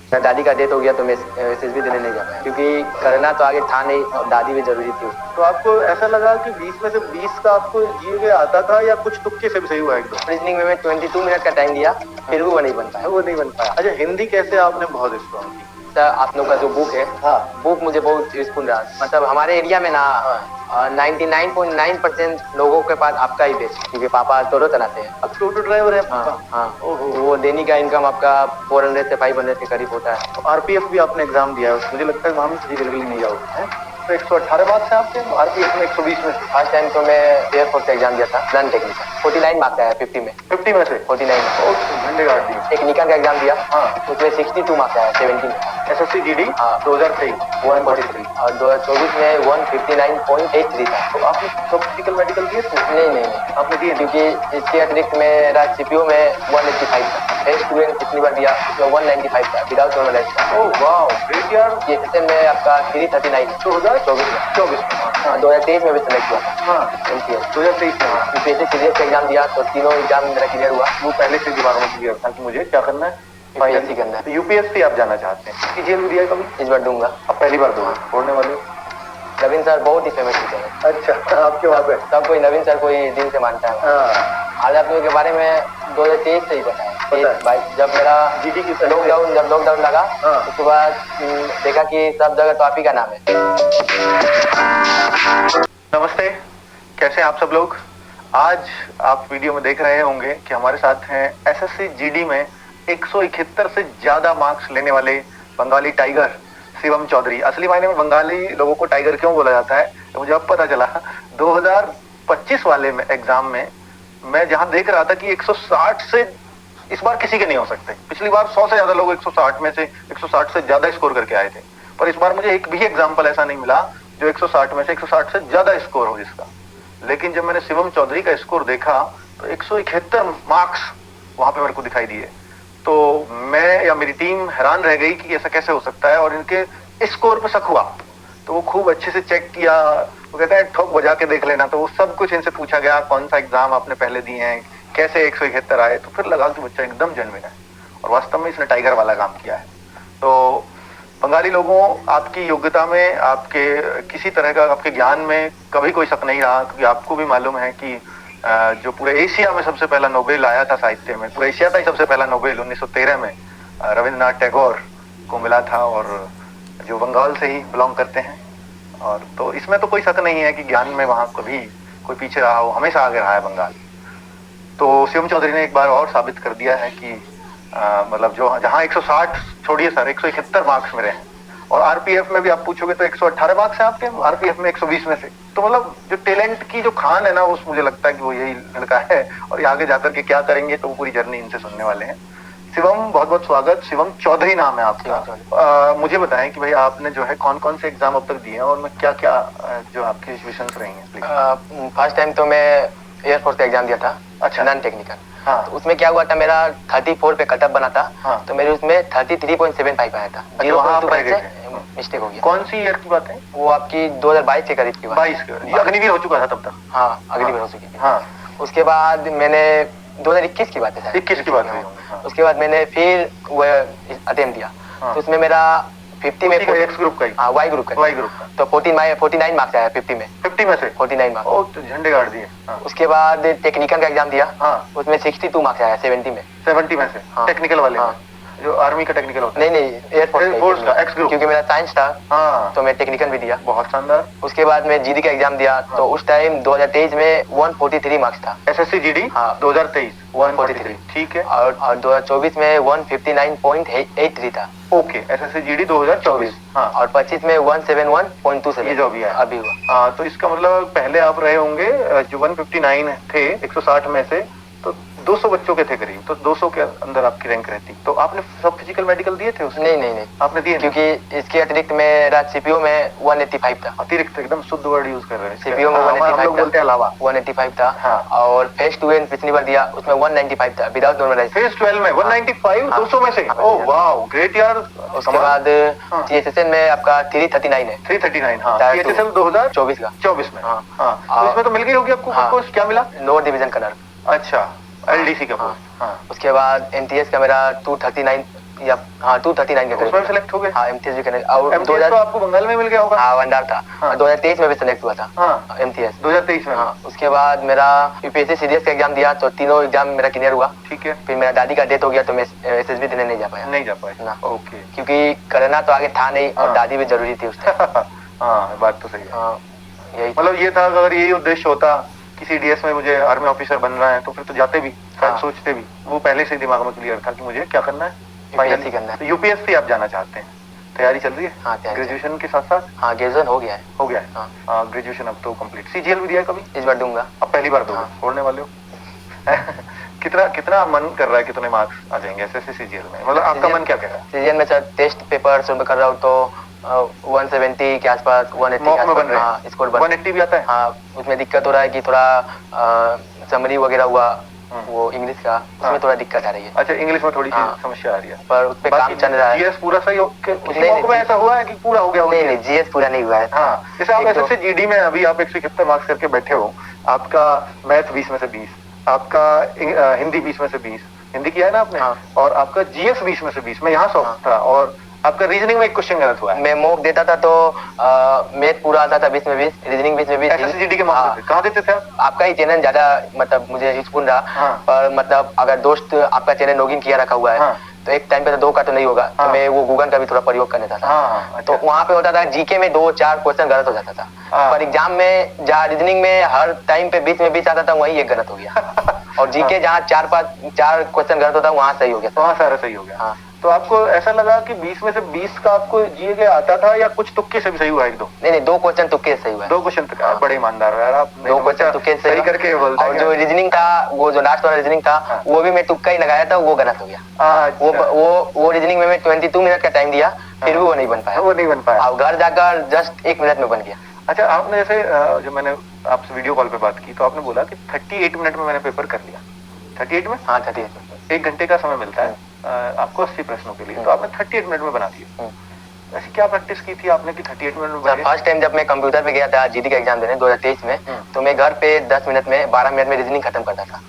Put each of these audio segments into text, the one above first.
मेरा दादी का डेथ हो गया तो मैं एसएसबी देने नहीं जा पाया, क्योंकि करना तो आगे था नहीं और दादी भी जरूरी थी। तो आपको ऐसा लगा कि 20 में से 20 का आपको जीए के आता था या कुछ तुक्के से भी सही हुआ एकदम? रीजनिंग में मैं 22 मिनट का टाइम दिया, फिर भी वो नहीं बन पाया। वो नहीं बन पाया। अच्छा, हिंदी कैसे आपने बहुत स्ट्रॉन्ग की? सर आप लोग का जो बुक है, हाँ। बुक मुझे बहुत यूजफुल रहा। मतलब हमारे एरिया में ना 99.9% लोगों के पास आपका ही बेस्ट, क्योंकि पापा टोटो चलाते हैं। अब टोटो ड्राइवर है हाँ पापा? हाँ। ओहो। तो वो दैनिक का इनकम आपका 400 से 500 के करीब होता है। तो आरपीएफ भी आपने एग्जाम दिया है, मुझे लगता है वहां भी फिजिकल नहीं जाओगे। तो 118 मार्क्स है आपके, आरपीएफ में 120 में से। फर्स्ट टाइम तो मैं एयरफोर्स का एग्जाम दिया था, नॉन टेक्निकल, 49 मार्क्स आया 50 में। 50 में से 49 झंडे गाड़ दिए। टेक्निकल का एग्जाम दिया, हाँ। उसमें 62 मार्क्स आया 70 में। एसएससी जीडी हाँ 2023 143 और 2024 में 159.83 था। तो आपने सब फिजिकल मेडिकल दिए थे? नहीं आपने दिए? क्योंकि इसके अतिरिक्त मेरा सीपीओ में 185 था। स्टूडेंट कितनी बार दिया उसमें 195 था विदाउट नॉर्मलाइज था। ओह वाओ, ग्रेट यार। ये सेशन में आपका 339 2024 में। हाँ 2023 में भी सिलेक्ट हुआ था। हाँ एमटीएस 2023 में। यूपीएससी सीरीज का एग्जाम दिया तो तीनों एग्जाम मेरा क्लियर हुआ। वो पहले से दिमाग में क्लियर था कि मुझे क्या करना है, यूपीएससी करना है। तो यूपीएससी आप जाना चाहते हैं? इसकी जेल भी दिया है कभी? इस बार दूंगा। अब पहली बार दूंगा। छोड़ने वाले हो? नवीन सर बहुत ही फेमस टीचर है। अच्छा, आपके वहाँ पे सब कोई नवीन सर कोई दिन से मानता है। आज आप लोगों के बारे में 2023 से ही पता है। जब मेरा जीडी की लॉकडाउन लगा उसके बाद देखा कि सब जगह तो आप ही का नाम है। नमस्ते, कैसे हैं आप सब लोग? आज आप वीडियो में देख रहे होंगे कि हमारे साथ हैं एसएससी जीडी में 171 से ज्यादा मार्क्स लेने वाले बंगाली टाइगर शिवम चौधरी। असली मायने में बंगाली लोगों को टाइगर क्यों बोला जाता है तो मुझे अब पता चला। 2025 वाले में एग्जाम में मैं जहां देख रहा था कि 160 से इस बार किसी के नहीं हो सकते। पिछली बार 100 से ज्यादा लोग 160 में से 160 से ज्यादा स्कोर करके आए थे, पर इस बार मुझे एक भी एग्जाम्पल ऐसा नहीं मिला जो 160 में से 160 से ज्यादा स्कोर हो जिसका। लेकिन जब मैंने शिवम चौधरी का स्कोर देखा तो 171 मार्क्स वहां पे मेरे को दिखाई दिए, तो मैं या मेरी टीम हैरान रह गई कि ऐसा कैसे हो सकता है। और इनके स्कोर पे शक हुआ तो वो खूब अच्छे से चेक किया। वो कहते हैं ठोक बजा के देख लेना, तो वो सब कुछ इनसे पूछा गया, कौन सा एग्जाम आपने पहले दिए हैं, कैसे 171 आए। तो फिर लगा कि बच्चा एकदम जेन्युइन है और वास्तव में इसने टाइगर वाला काम किया है। तो बंगाली लोगों, आपकी योग्यता में, आपके किसी तरह का आपके ज्ञान में कभी कोई शक नहीं रहा, क्योंकि आपको भी मालूम है कि जो पूरे एशिया में सबसे पहला नोबेल आया था साहित्य में, पूरे एशिया का ही सबसे पहला नोबेल 1913 में रविंद्रनाथ टैगोर को मिला था, और जो बंगाल से ही बिलोंग करते हैं। और तो इसमें तो कोई शक नहीं है कि ज्ञान में वहां कभी कोई पीछे रहा हो, हमेशा आगे रहा है बंगाल। तो शिवम चौधरी ने एक बार और साबित कर दिया है कि मतलब जो जहां 160 छोड़िए सर, 171 मार्क्स मेरे हैं। और आरपीएफ में भी आप पूछोगे तो 118 मार्क्स है आपके, आरपीएफ में 120 में से। तो मतलब जो टैलेंट की जो खान है ना, उस मुझे लगता है कि वो यही लड़का है। और आगे जाकर के क्या करेंगे तो वो पूरी जर्नी इनसे सुनने वाले हैं। शिवम, बहुत बहुत स्वागत। शिवम चौधरी नाम है आपका। मुझे बताएं कि भाई आपने जो है कौन कौन से एग्जाम अब तक दिए हैं और में क्या क्या जो आपकी सिचुएशंस रही हैं? फर्स्ट टाइम तो मैं एयरफोर्स का एग्जाम दिया था। अच्छा। Non technical. हाँ। तो उसमें क्या हुआ था, मेरा 34 पे कटअप बना था। हाँ। तो मेरे उसमें 33.75 आया था। 0.2 मिस्टेक हो गया। कौन सी ईयर की बात है? वो आपकी 2022 के करीब की बात। 22 के। अग्निवीर हो चुका था तब तक? हाँ अग्निवीर हो चुकी थी। हाँ। उसके बाद मैंने 2021 की बात है, 21 की बात है। उसके बाद मैंने फिर वो अटेम्प्ट दिया। तो उसमें मेरा 50 में एक्स ग्रुप का ही। हाँ वाई ग्रुप का। वाई ग्रुप का। तो 49 मार्क्स आया 50 में। 50 में से 49 मार्क्स। ओ तो झंडे गाड़ दिए। हाँ। उसके बाद टेक्निकल का एग्जाम दिया। हाँ। उसमें 62 मार्क्स आया 70 में। 70 में से? हाँ। टेक्निकल वाले? हाँ। जो आर्मी का टेक्निकल होता है? नहीं एयरफोर्स का एक्स ग्रुप, क्योंकि मेरा साइंस था। हाँ। तो मैं टेक्निकल भी दिया। बहुत शानदार। उसके बाद मैं जीडी का एग्जाम दिया। हाँ। तो उस टाइम 2023 में 143 मार्क्स था। SSC GD? हाँ। 2023 143। ठीक है। और 2024 में 159.83 था। Okay, SSC GD 2024। हाँ। और 25 में 171.27। ये जो अभी है अभी हुआ। हाँ, तो इसका मतलब पहले आप रहे होंगे जो 159 थे 160 में से, तो 200 बच्चों के थे करीब, तो 200 के अंदर आपकी रैंक रहती। तो आपने सब फिजिकल मेडिकल दिए थे उसके? नहीं आपने दिए? क्योंकि इसके अतिरिक्त मेरा सीपीओ में 185 था। अतिरिक्त, एकदम शुद्ध वर्ड यूज कर रहे हैं। सीपीओ में 185 बोलते हैं अलावा 185 था। हाँ। और फेज 12 पिछली बार दिया उसमें 195 था विदाउट नॉर्मलाइज। फेज 12 में 195? 200 में से? ओह वाओ, ग्रेट यार। उसके बाद टीएसएसएन में आपका 339 है। 339। हाँ। टीएसएसएन 2024 का 24 में। हाँ। तो इसमें तो मिल गई होगी आपको पोस्ट। क्या मिला? Lower division colour. अच्छा, एलडीसी का पोस्ट। हाँ। उसके बाद एनटीएस का मेरा 239 या हाँ 239 के उसमें सेलेक्ट हो गए? हाँ एमटीएस भी कनेक्ट और MTS तो आपको बंगाल में मिल गया होगा? हाँ वनडार था। हाँ। 2023 में भी सेलेक्ट हुआ था। हाँ एमटीएस 2023 में। हाँ उसके बाद मेरा यूपीएससी सीडीएस का एग्जाम दिया तो तीनों एग्जाम मेरा क्लियर हुआ। ठीक है। फिर मेरा दादी का डेथ हो गया तो मैं एसएसबी देने नहीं जा पाया। नहीं जा पाए ना ओके। क्योंकि करना तो आगे था नहीं और दादी भी जरूरी थी उस टाइम। हाँ बात तो सही है। हाँ यही मतलब ये था अगर यही उद्देश्य होता कि सीडीएस में मुझे आर्मी ऑफिसर बनना है तो फिर तो जाते भी, शायद सोचते भी। वो पहले से दिमाग में क्लियर था कि मुझे क्या करना है, यूपीएससी करना है। तो यूपीएससी आप जाना चाहते हैं, तैयारी चल रही है? हाँ ग्रेजुएशन के साथ साथ? हाँ ग्रेजुएशन हो गया है। हो गया है हाँ। ग्रेजुएशन अब तो कंप्लीट। सीजीएल भी दिया है कभी? इस बार दूंगा। अब पहली बार दोगे? छोड़ने वाले हो? कितना मन कर रहा है, कितने मार्क्स आ जाएंगे एसएससी सीजीएल में? मतलब आपका मन क्या कह रहा है? सीजीएल में सर टेस्ट पेपर शुरू कर रहा हूँ तो 170 के आसपास 180 के आसपास बन रहे हैं स्कोर। 180 भी आता है? हाँ उसमें दिक्कत हो रहा है कि थोड़ा समरी वगैरह हुआ वो इंग्लिश का, उसमें थोड़ा दिक्कत आ रही है। अच्छा इंग्लिश में थोड़ी सी समस्या आ रही है, पर उस पे काम चल रहा है। जीएस पूरा सही नहीं ऐसा हुआ है कि पूरा हो गया? नहीं जीएस पूरा नहीं हुआ है। हाँ जैसे आप एसएससी जीडी में अभी आप 171 मार्क्स करके बैठे हो, आपका मैथ 20 में से 20, आपका हिंदी 20 में से 20 हिंदी किया है ना आपने, और आपका जीएस 20 में से 20 में यहाँ 100 था, और आपका रीजनिंग में एक क्वेश्चन गलत हुआ है। मैं मॉक देता था तो मैथ पूरा आता था 20 में 20, रीजनिंग 20 में 20। एसएससी जीडी के मॉक देते कहाँ देते थे आप? आपका ही चैनल ज्यादा मतलब मुझे यूजफुल रहा। पर मतलब अगर दोस्त आपका चैनल लॉगिन किया रखा हुआ है तो एक टाइम पे तो 2 का तो नहीं होगा, तो मैं वो गूगल का भी थोड़ा प्रयोग कर लेता था। तो वहाँ पे होता था जीके में 2-4 क्वेश्चन गलत हो जाता था, पर एग्जाम में जहाँ रीजनिंग में हर टाइम पे 20 में 20 आता था वही एक गलत हो गया। और जीके जहाँ 4 क्वेश्चन गलत होता वहाँ सही हो गया। वहाँ सारा सही हो गया। तो आपको ऐसा लगा कि 20 में से 20 का आपको जीए के आता था, या कुछ तुक्के से भी सही हुआ? एक दो नहीं 2 क्वेश्चन तुक्के से सही हुआ। 2 क्वेश्चन बड़े ईमानदार हो यार आप। 2 क्वेश्चन तुक्के से सही करके बोलते हैं। और जो रीजनिंग था, वो जो लास्ट वाला रीजनिंग था वो भी मैं तुक्का ही लगाया था, वो गलत हो गया। वो रीजनिंग में मैं 22 मिनट का टाइम दिया, फिर भी वो नहीं बन पाया। वो नहीं बन पाया और घर जाकर जस्ट 1 मिनट में बन गया। अच्छा आपने जैसे जब मैंने आपसे वीडियो कॉल पे बात की तो आपने बोला कि 38 मिनट में मैंने पेपर कर लिया। 38 में? हाँ 38। 1 घंटे का समय मिलता है आपको 80 प्रश्नों के लिए, तो आपने 38 मिनट में बना दिया। ऐसी क्या प्रैक्टिस की थी आपने कि 38 मिनट में? फर्स्ट टाइम जब मैं कंप्यूटर पे गया था जीडी का एग्जाम देने 2023 में, तो मैं घर पे 10 मिनट में 12 मिनट में रीजनिंग खत्म करता था।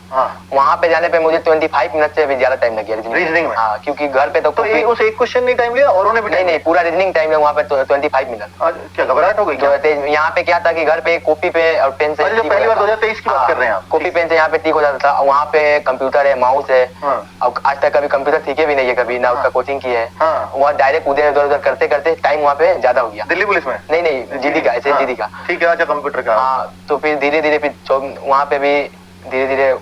वहाँ पे जाने पे मुझे 25 मिनट से भी ज्यादा टाइम लग गया रीजनिंग में। हाँ क्योंकि घर पे तो उस एक क्वेश्चन नहीं टाइम लिया और उन्होंने भी नहीं पूरा रीजनिंग टाइम है वहाँ पे 25 मिनट। क्या घबराहट हो गई? 2023 यहाँ पे क्या था कि घर पे कॉपी पे और पेन से, पहली बार 2023 की बात कर रहे हैं आप, कॉपी पेन से यहाँ पे ठीक हो जाता था। वहाँ पे कंप्यूटर है, माउस है, और आज तक कभी कंप्यूटर सीखे भी नहीं है, कभी ना उसका कोचिंग की है। वहाँ डायरेक्ट उधर उधर करते करते टाइम वहाँ पे ज्यादा हो गया। दिल्ली पुलिस में? नहीं जीडी का, ऐसे जीडी का। ठीक है। अच्छा कंप्यूटर का। हाँ तो फिर धीरे धीरे फिर वहाँ पे भी धीरे धीरे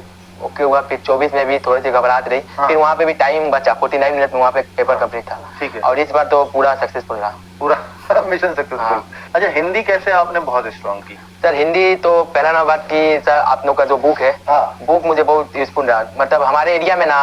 ओके हुआ। फिर 24 में भी थोड़ी सी घबराहट रही। फिर वहाँ पे भी टाइम बचा, 49 मिनट में वहाँ पे पेपर कंप्लीट था। ठीक है। और इस बार तो पूरा सक्सेसफुल रहा, पूरा मिशन सक्सेसफुल। अच्छा हिंदी कैसे आपने बहुत स्ट्रॉन्ग की? सर हिंदी तो पहला ना बात की सर, आप लोग का जो बुक है बुक मुझे बहुत यूजफुल रहा। मतलब हमारे एरिया में ना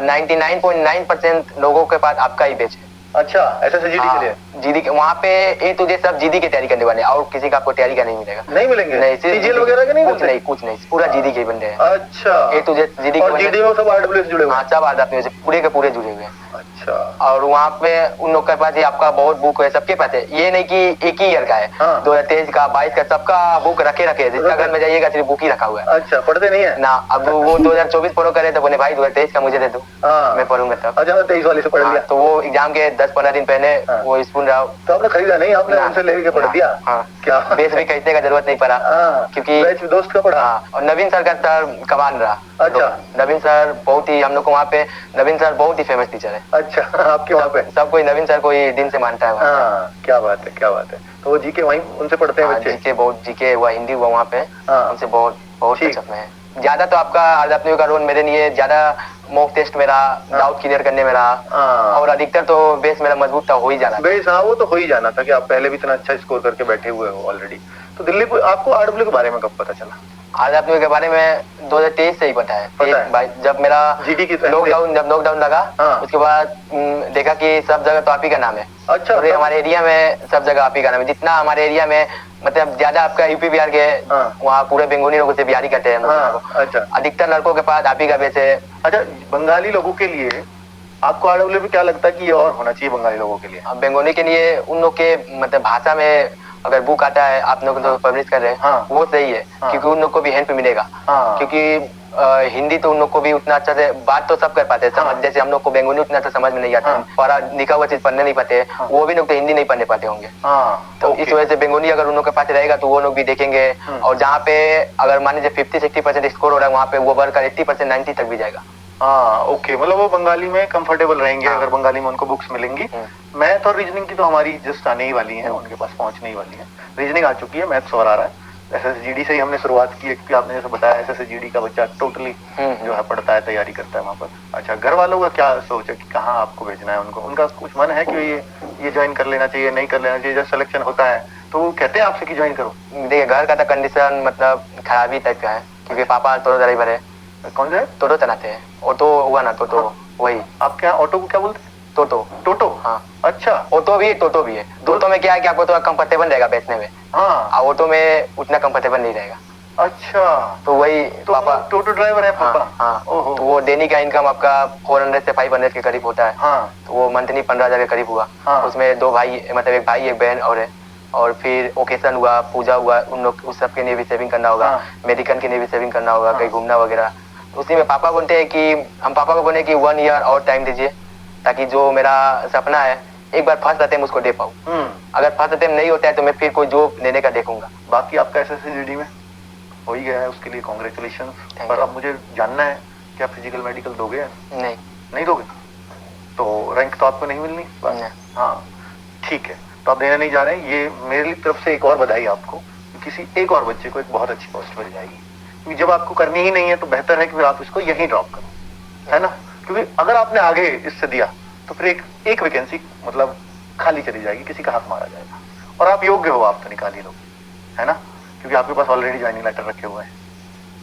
99.9% लोगों के पास आपका ही बैच है। अच्छा एसएससी जीडी के लिए? जीडी के वहाँ पे ए टू जेड सब जीडी की तैयारी करने वाले हैं, और किसी का आपको तैयारी का नहीं मिलेगा। नहीं मिलेंगे? नहीं सीजीएल वगैरह के नहीं? कुछ नहीं पूरा जीडी के बंदे हैं। अच्छा ए टू जेड जीडी के। और जीडी में सब आरडब्ल्यूएस जुड़े हुए? हाँ सब आरडब्ल्यूएस पूरे के पूरे जुड़े हुए हैं। अच्छा। और वहाँ पे उन लोग के पास आपका बहुत बुक है, सबके पास है। ये नहीं कि एक ही ईयर का है, 2023 का 22 का सबका बुक रखे जिसका घर में जाइएगा सिर्फ बुक ही रखा हुआ है। अच्छा पढ़ते नहीं है ना? अब वो 2024 फॉलो करे तो बोले भाई 2023 का मुझे दे दो, मैं पढ़ूंगा तब। अच्छा 23 वाले से पढ़ लिया तो वो एग्जाम के 10-15 दिन पहले वो स्पून रहा। तो आपने खरीदा नहीं, आपने उनसे लेके पढ़ दिया? क्या बेस भी खरीदने का जरूरत नहीं पड़ा, क्योंकि दोस्त का पढ़ा। और नवीन सर का सर कमान रहा। अच्छा नवीन सर बहुत ही, हम लोग को वहाँ पे नवीन सर बहुत ही फेमस टीचर है। अच्छा आपके वहाँ पे सब कोई नवीन सर को ही दिन से मानता है। क्या बात है क्या बात है। तो वो जीके वहीं उनसे पढ़ते हैं बच्चे? जीके बहुत, जीके हुआ, हिंदी हुआ, वहाँ पे उनसे बहुत टचअप में है। ज्यादा तो आपका आरडब्ल्यू का रोल मेरे लिए ज्यादा मॉक टेस्ट में रहा, डाउट क्लियर करने में रहा, और अधिकतर तो बेस मेरा मजबूत था, हो ही जाना बेस। हाँ वो तो हो ही जाना था कि आप पहले भी इतना अच्छा स्कोर करके बैठे हुए हो ऑलरेडी। तो दिल्ली आपको आरडब्ल्यू के बारे में कब पता चला? आरडब्ल्यू के बारे में 2023 से ही पता है। जब मेरा जीडी की लॉकडाउन लगा उसके बाद देखा कि सब जगह तो आप ही का नाम है। अच्छा हमारे एरिया में सब जगह आप ही का नाम है। जितना हमारे एरिया में मतलब ज्यादा आपका यूपी बिहार के वहाँ पूरे बंगाली लोगों से बिहारी करते हैं। अच्छा अधिकतर लड़कों के पास आप ही का बेस है। अच्छा बंगाली लोगों के लिए आपको आरडब्ल्यू में क्या लगता है कि ये और होना चाहिए बंगाली लोगों के लिए? बंगाली के लिए उन लोग के मतलब भाषा में अगर बुक आता है आप लोग तो पब्लिश कर रहे हैं, वो सही है, क्योंकि उन लोग को भी हेल्प मिलेगा। क्योंकि हिंदी तो उन लोग को भी उतना अच्छा से बात तो सब कर पाते हैं, समझ, जैसे हम लोग को बेंगोली उतना तो समझ में नहीं आता, पढ़ा लिखा हुआ चीज पढ़ने नहीं पाते, वो भी लोग तो हिंदी नहीं पढ़ने पाते होंगे। तो इस वजह से बेंगोली अगर उन लोग के पास रहेगा तो वो लोग भी देखेंगे, और जहाँ पे अगर मान लीजिए 50-60% स्कोर हो रहा है, वहाँ पे वो बढ़कर 80% 90 तक भी जाएगा। ओके, मतलब वो बंगाली में कंफर्टेबल रहेंगे अगर बंगाली में उनको बुक्स मिलेंगी। मैथ और रीजनिंग की तो हमारी जस्ट आने ही वाली है, उनके पास पहुंचने ही वाली है। रीजनिंग आ चुकी है, मैथ्स और आ रहा है। एसएसजीडी से ही हमने शुरुआत की है, क्योंकि आपने जैसे बताया एसएसजीडी का बच्चा टोटली जो है पढ़ता है, तैयारी करता है वहाँ पर। अच्छा, घर वालों का क्या सोच है कि कहाँ आपको भेजना है उनको? उनका कुछ मन है कि ये ज्वाइन कर लेना चाहिए, नहीं कर लेना चाहिए? जब सिलेक्शन होता है तो वो कहते हैं आपसे कि ज्वाइन करो? देखिए, घर का तो कंडीशन मतलब खराबी टाइप का है, क्योंकि पापा टोटो ड्राइवर है। कौन से? टोटो चलाते हैं, ऑटो हुआ ना, टोटो। वही। आपके यहाँ ऑटो को क्या बोलते हैं? टोटो। टोटो? हाँ। अच्छा, ऑटो भी टोटो भी है। टोटो में क्या है कि आपको थोड़ा कंफर्टेबल रहेगा बैठने में, ऑटो में उतना कंफर्टेबल नहीं रहेगा। अच्छा, तो वही तो पापा टोटो ड्राइवर है पापा? हाँ। तो वो डेली का इनकम आपका 400 से 500 के करीब होता है। तो वो मंथली 15,000 के करीब हुआ। उसमें 2 भाई, मतलब एक भाई एक बहन और है। और फिर ओकेजन हुआ, पूजा हुआ, उन लोग उस सब के लिए भी सेविंग करना होगा, मेडिकल के लिए भी सेविंग करना होगा, कहीं घूमना वगैरह। उसी में पापा बोलते हैं कि हम पापा को बोले कि 1 ईयर और टाइम दीजिए, ताकि जो मेरा सपना है एक बार फर्स्ट अटेम्प्ट उसको दे पाऊँ। अगर फर्स्ट अटेम्प्ट नहीं होता है तो मैं फिर कोई जॉब लेने का देखूंगा। बाकी आपका एसएसजीडी में हो ही गया है, उसके लिए कांग्रेचुलेशन। पर अब मुझे जानना है कि आप फिजिकल मेडिकल दोगे? नहीं दोगे तो रैंक तो आपको नहीं मिलनी। हाँ, ठीक है, तो आप देने नहीं जा रहे हैं। ये मेरी तरफ से एक और बधाई आपको, किसी एक और बच्चे को एक बहुत अच्छी पोस्ट मिल जाएगी। क्योंकि जब आपको करनी ही नहीं है तो बेहतर है कि फिर आप इसको यहीं ड्रॉप करो, है ना? क्योंकि अगर आपने आगे इससे दिया तो फिर एक वैकेंसी मतलब खाली चली जाएगी, किसी का हाथ मारा जाएगा। और आप योग्य हो, आप तो निकाल ही लो, है ना? क्योंकि आपके पास ऑलरेडी ज्वाइनिंग लेटर रखे हुए हैं।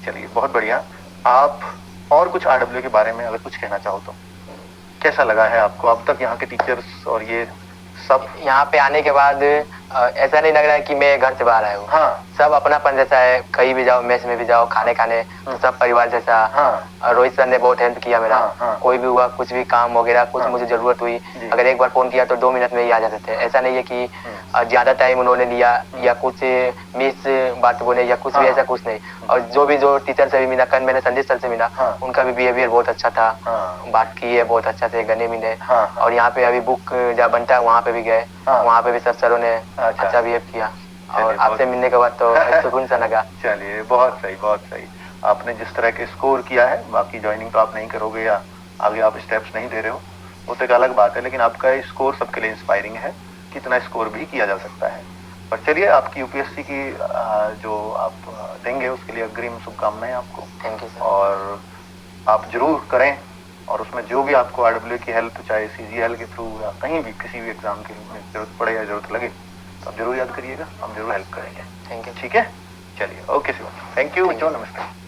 चलिए, बहुत बढ़िया। आप और कुछ आरडब्ल्यू के बारे में अगर कुछ कहना चाहो तो कैसा लगा है आपको अब तक यहाँ के टीचर्स और ये सब? यहाँ पे आने के बाद ऐसा नहीं लग रहा है कि मैं घर से बाहर आया हूँ। सब अपनापन जैसा है, कहीं भी जाओ, मेस में भी जाओ, खाने तो सब परिवार जैसा। रोहित सर ने बहुत हेल्प किया मेरा। कोई भी हुआ, कुछ भी काम वगैरह, कुछ मुझे जरूरत हुई, अगर एक बार फोन किया तो 2 मिनट में ही आ जाते थे। ऐसा नहीं है कि ज्यादा टाइम उन्होंने लिया या कुछ मिस बात बोले या कुछ भी, ऐसा कुछ नहीं। और जो टीचर से भी मिला, कल मैंने संदेश सर से मिला, उनका भी बिहेवियर बहुत अच्छा था, बात की है बहुत अच्छा से, गले मिले। और यहाँ पे अभी बुक जहाँ बनता है वहाँ पे भी गए, वहाँ पे भी सब सरों ने अच्छा बिहेव किया, और आपसे मिलने के बाद तो सुकून सा लगा। चलिए, बहुत सही, बहुत सही। आपने जिस तरह के स्कोर किया है, बाकी ज्वाइनिंग तो आप नहीं करोगे या आगे आप स्टेप्स नहीं दे रहे हो, वो तो एक अलग बात है, लेकिन आपका स्कोर सबके लिए इंस्पायरिंग है। कितना स्कोर भी किया जा सकता है। पर चलिए, आपकी यूपीएससी की जो आप देंगे उसके लिए अग्रिम शुभकामनाएं आपको। Thank you sir. और आप जरूर करें, और उसमें जो भी आपको आरडब्ल्यू की हेल्प, चाहे सीजीएल के थ्रू या कहीं भी किसी भी एग्जाम के लिए जरूरत पड़े या जरूरत लगे तो आप जरूर याद करिएगा, हम जरूर हेल्प करेंगे। Thank you. ठीक है, चलिए, ओके शिवा, थैंक यू बच्चों, नमस्कार।